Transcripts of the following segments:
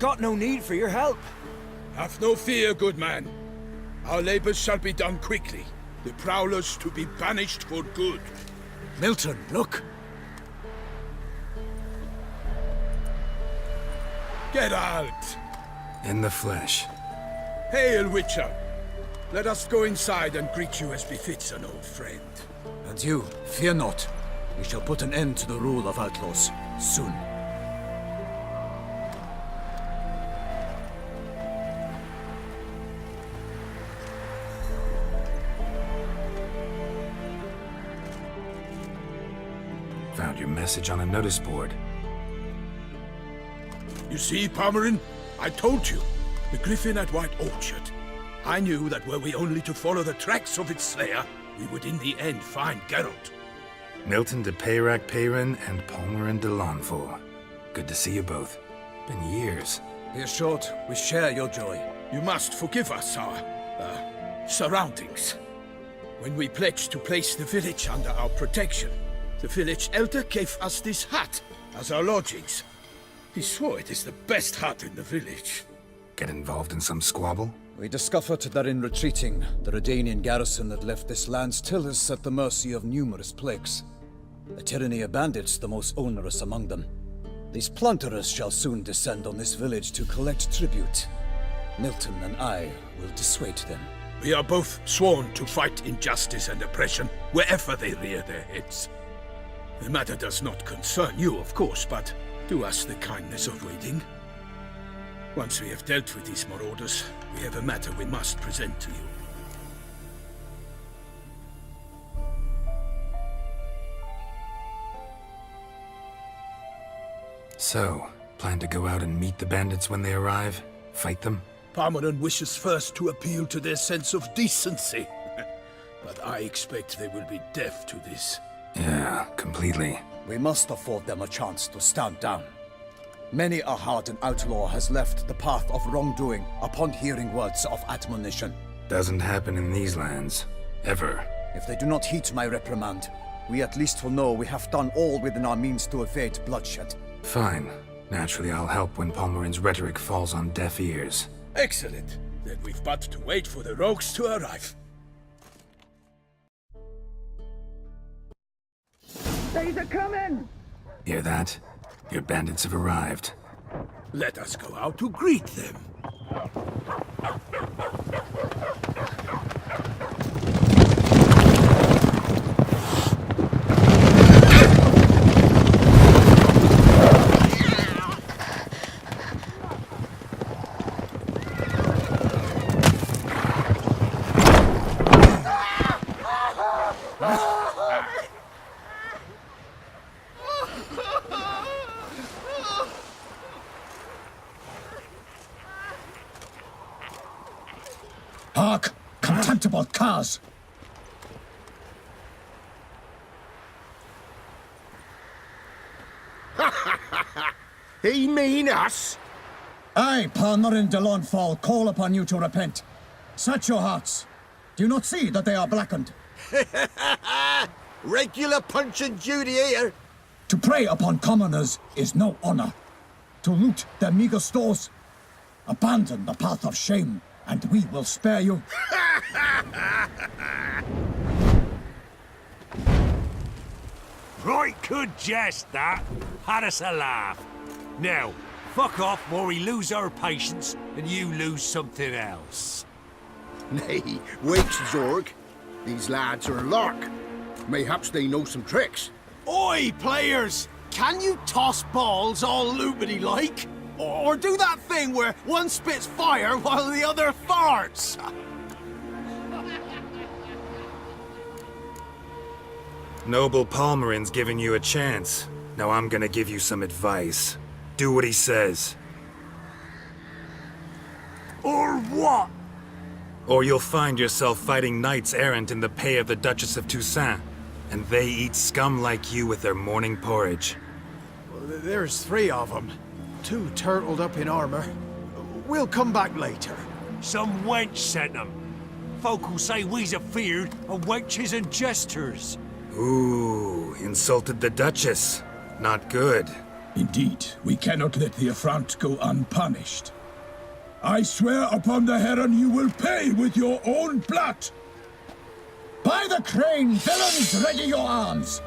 got no need for your help. Have no fear, good man. Our labors shall be done quickly. The prowlers to be banished for good. Milton, look! Get out! In the flesh. Hail, Witcher! Let us go inside and greet you as befits an old friend. And you, fear not. We shall put an end to the rule of outlaws, soon. Found your message on a notice board. You see, Palmerin? I told you. The griffin at White Orchard. I knew that were we only to follow the tracks of its slayer, we would in the end find Geralt. Milton de Peyrac Peyrin and Palmerin de Lanfort. Good to see you both. Been years. Be assured, we share your joy. You must forgive us our, surroundings. When we pledged to place the village under our protection, the village elder gave us this hut as our lodgings. He swore it is the best hut in the village. Get involved in some squabble? We discovered that in retreating, the Redanian garrison that left this land still is at the mercy of numerous plagues. A tyranny of bandits the most onerous among them. These plunderers shall soon descend on this village to collect tribute. Milton and I will dissuade them. We are both sworn to fight injustice and oppression wherever they rear their heads. The matter does not concern you, of course, but do us the kindness of waiting. Once we have dealt with these marauders, we have a matter we must present to you. So, plan to go out and meet the bandits when they arrive? Fight them? Palmerin wishes first to appeal to their sense of decency. But I expect they will be deaf to this. Yeah, completely. We must afford them a chance to stand down. Many a hardened outlaw has left the path of wrongdoing upon hearing words of admonition. Doesn't happen in these lands. Ever. If they do not heed my reprimand, we at least will know we have done all within our means to evade bloodshed. Fine. Naturally, I'll help when Palmerin's rhetoric falls on deaf ears. Excellent. Then we've but to wait for the rogues to arrive. They's a coming! Hear that? Your bandits have arrived. Let us go out to greet them. Hark! Contemptible curs! He mean us? I, Palmerin de Lanfort, call upon you to repent. Set your hearts. Do you not see that they are blackened? Regular Punch and Judy here. To prey upon commoners is no honor. To loot their meager stores, abandon the path of shame, and we will spare you. Right good jest, that. Had us a laugh. Now, fuck off while we lose our patience and you lose something else. Nay, wait, Zorg. These lads are a lark. Mayhaps they know some tricks. Oi, players! Can you toss balls all loopity-like? Or do that thing where one spits fire while the other farts? Noble Palmerin's giving you a chance. Now I'm gonna give you some advice. Do what he says. Or what? Or you'll find yourself fighting knights errant in the pay of the Duchess of Toussaint. And they eat scum like you with their morning porridge. Well, there's 3 of them. 2 turtled up in armor. We'll come back later. Some wench sent them. Folk will say we's afeard of wenches and jesters. Ooh, insulted the Duchess. Not good. Indeed, we cannot let the affront go unpunished. I swear upon the Heron you will pay with your own blood! By the crane, villains, ready your arms!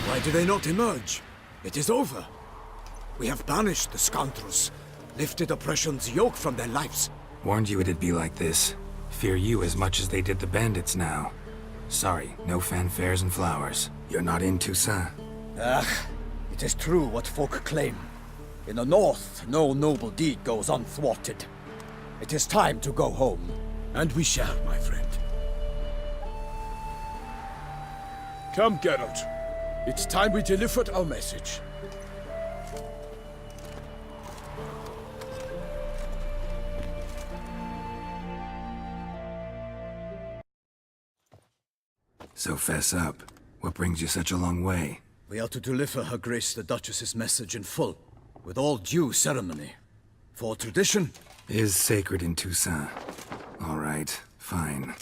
Why do they not emerge? It is over. We have banished the scoundrels, lifted oppression's yoke from their lives. Warned you it'd be like this. Fear you as much as they did the bandits now. Sorry, no fanfares and flowers. You're not in Toussaint. It is true what folk claim. In the north, no noble deed goes unthwarted. It is time to go home. And we shall, my friend. Come, Geralt. It's time we delivered our message. So fess up. What brings you such a long way? We are to deliver Her Grace the Duchess's message in full, with all due ceremony. For tradition is sacred in Toussaint. All right, fine.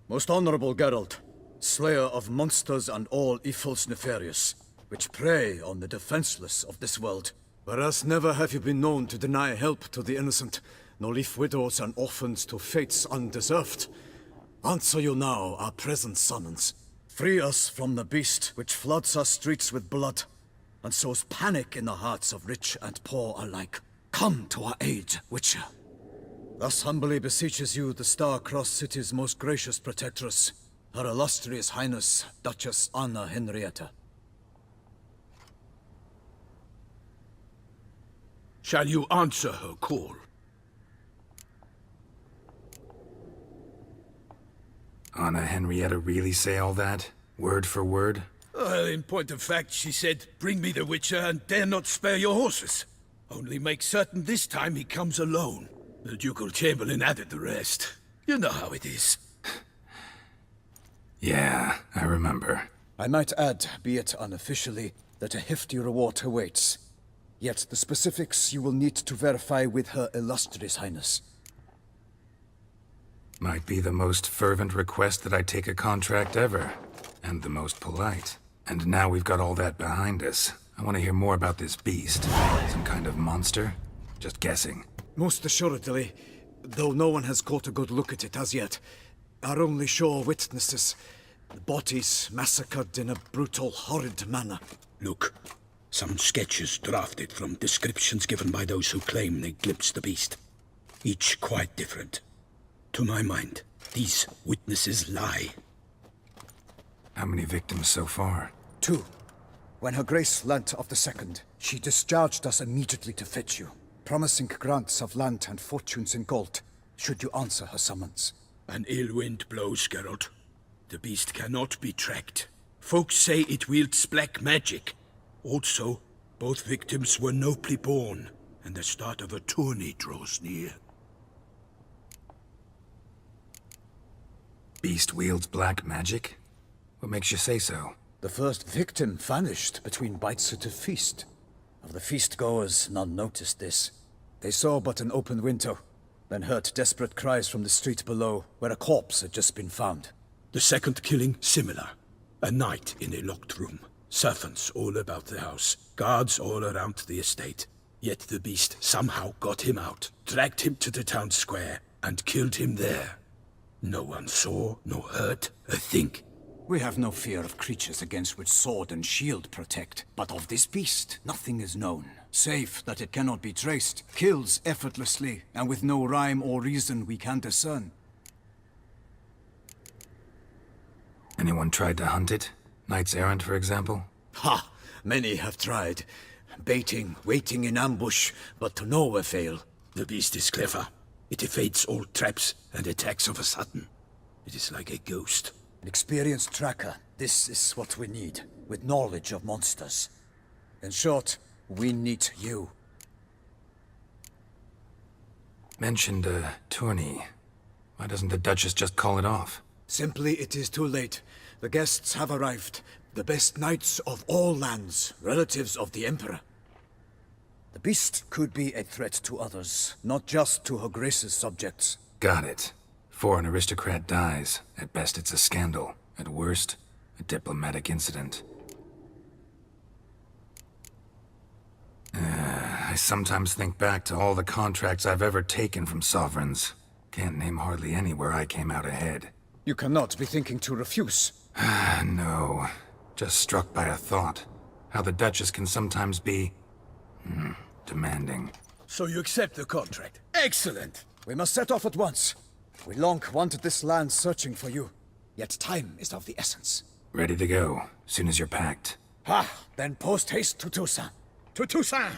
Most honorable Geralt, slayer of monsters and all evils nefarious, which prey on the defenseless of this world. Whereas never have you been known to deny help to the innocent, nor leave widows and orphans to fates undeserved. Answer you now our present summons. Free us from the beast which floods our streets with blood, and sows panic in the hearts of rich and poor alike. Come to our aid, Witcher. Thus humbly beseeches you the Star-Crossed City's most gracious protectress, Her Illustrious Highness, Duchess Anna Henrietta. Shall you answer her call? Anna Henrietta really say all that? Word for word? In point of fact, she said, bring me the Witcher and dare not spare your horses. Only make certain this time he comes alone. The Ducal Chamberlain added the rest. You know how it is. Yeah, I remember. I might add, be it unofficially, that a hefty reward awaits. Yet the specifics you will need to verify with Her Illustrious Highness. Might be the most fervent request that I take a contract ever. And the most polite. And now we've got all that behind us. I want to hear more about this beast. Some kind of monster? Just guessing. Most assuredly, though no one has caught a good look at it as yet. Our only sure witnesses. The bodies massacred in a brutal, horrid manner. Look, some sketches drafted from descriptions given by those who claim they glimpsed the beast. Each quite different. To my mind, these witnesses lie. How many victims so far? 2. When Her Grace learnt of the second, she discharged us immediately to fetch you, promising grants of land and fortunes in gold, should you answer her summons. An ill wind blows, Geralt. The beast cannot be tracked. Folks say it wields black magic. Also, both victims were nobly born, and the start of a tourney draws near. Beast wields black magic? What makes you say so? The first victim vanished between bites at a feast. Of the feast-goers, none noticed this. They saw but an open window, then heard desperate cries from the street below, where a corpse had just been found. The second killing, similar. A night in a locked room. Servants all about the house. Guards all around the estate. Yet the beast somehow got him out, dragged him to the town square, and killed him there. No one saw, nor heard a thing. We have no fear of creatures against which sword and shield protect, but of this beast, nothing is known. Save that it cannot be traced, kills effortlessly, and with no rhyme or reason we can discern. Anyone tried to hunt it? Knights errant, for example? Ha! Many have tried. Baiting, waiting in ambush, but to no avail. The beast is clever. It evades all traps and attacks of a sudden. It is like a ghost. An experienced tracker, this is what we need, with knowledge of monsters. In short, we need you. Mentioned a tourney. Why doesn't the Duchess just call it off? Simply, it is too late. The guests have arrived. The best knights of all lands, relatives of the Emperor. The beast could be a threat to others, not just to Her Grace's subjects. Got it. Before an aristocrat dies, at best it's a scandal. At worst, a diplomatic incident. I sometimes think back to all the contracts I've ever taken from sovereigns. Can't name hardly any where I came out ahead. You cannot be thinking to refuse. No. Just struck by a thought. How the Duchess can sometimes be... demanding. So you accept the contract. Excellent! We must set off at once. We long wanted this land searching for you. Yet time is of the essence. Ready to go, soon as you're packed. Then post haste to Toussaint. To Toussaint!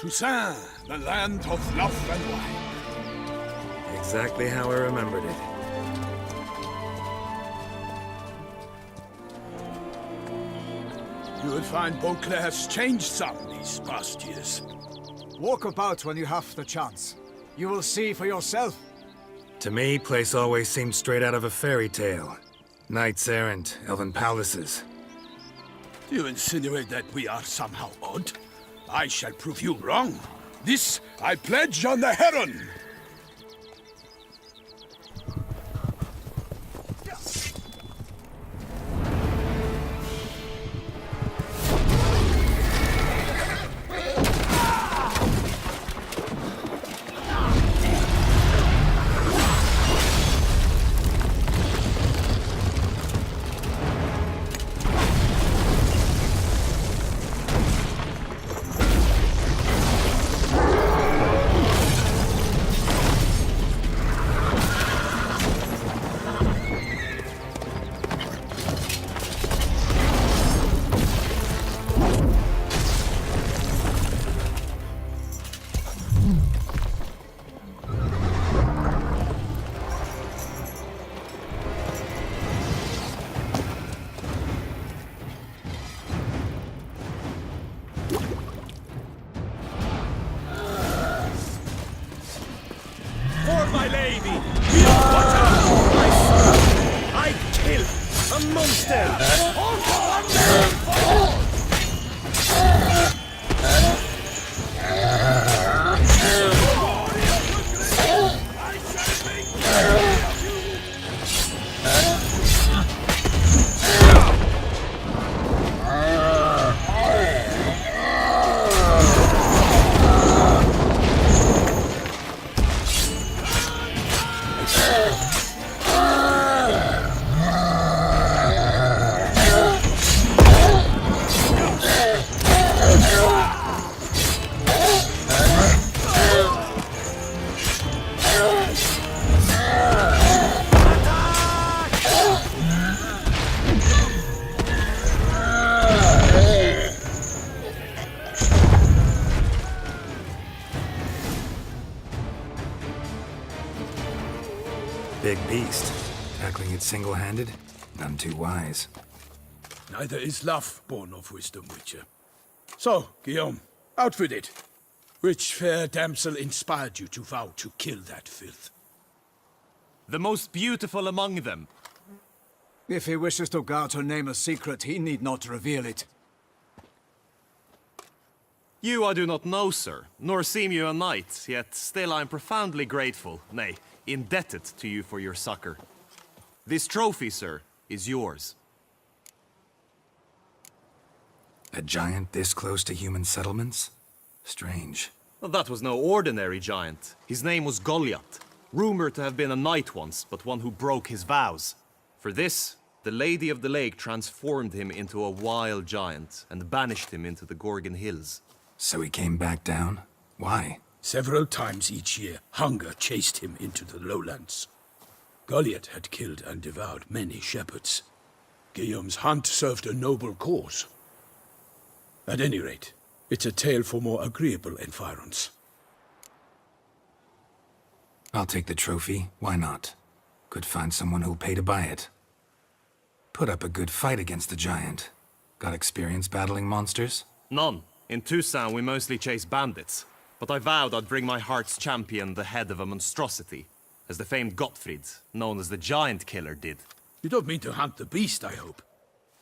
Toussaint, the land of love and wine. Exactly how I remembered it. You will find Beauclair has changed some these past years. Walk about when you have the chance. You will see for yourself. To me, place always seemed straight out of a fairy tale. Knights errant, elven palaces. Do you insinuate that we are somehow odd? I shall prove you wrong. This I pledge on the Heron! my lady! Watch out! I kill a monster! Big beast. Tackling it single-handed? None too wise. Neither is love born of wisdom, Witcher. So, Guillaume, out with it. Which fair damsel inspired you to vow to kill that filth? The most beautiful among them. If he wishes to guard her name a secret, he need not reveal it. You I do not know, sir, nor seem you a knight, yet still I am profoundly grateful, nay, indebted to you for your succor. This trophy, sir, is yours. A giant this close to human settlements? Strange. Well, that was no ordinary giant. His name was Goliath, rumored to have been a knight once, but one who broke his vows. For this, the Lady of the Lake transformed him into a wild giant and banished him into the Gorgon Hills. So he came back down? Why? Several times each year, hunger chased him into the lowlands. Goliath had killed and devoured many shepherds. Guillaume's hunt served a noble cause. At any rate, it's a tale for more agreeable environs. I'll take the trophy. Why not? Could find someone who'll pay to buy it. Put up a good fight against the giant. Got experience battling monsters? None. In Toussaint, we mostly chase bandits. But I vowed I'd bring my heart's champion the head of a monstrosity, as the famed Gottfried, known as the Giant Killer, did. You don't mean to hunt the beast, I hope.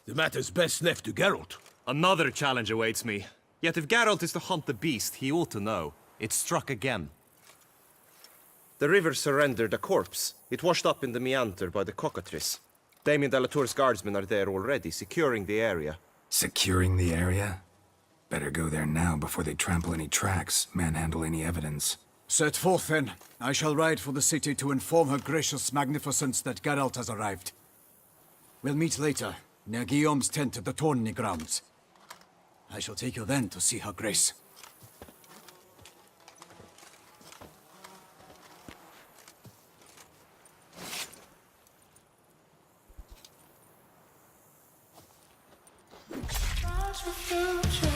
The matter's best left to Geralt. Another challenge awaits me. Yet if Geralt is to hunt the beast, he ought to know. It struck again. The river surrendered a corpse. It washed up in the meander by the cockatrice. Damien de la Tour's guardsmen are there already, securing the area. Securing the area? Better go there now before they trample any tracks, manhandle any evidence. Set forth, then. I shall ride for the city to inform her gracious magnificence that Geralt has arrived. We'll meet later, near Guillaume's tent at the tourney grounds. I shall take you then to see her grace. Future.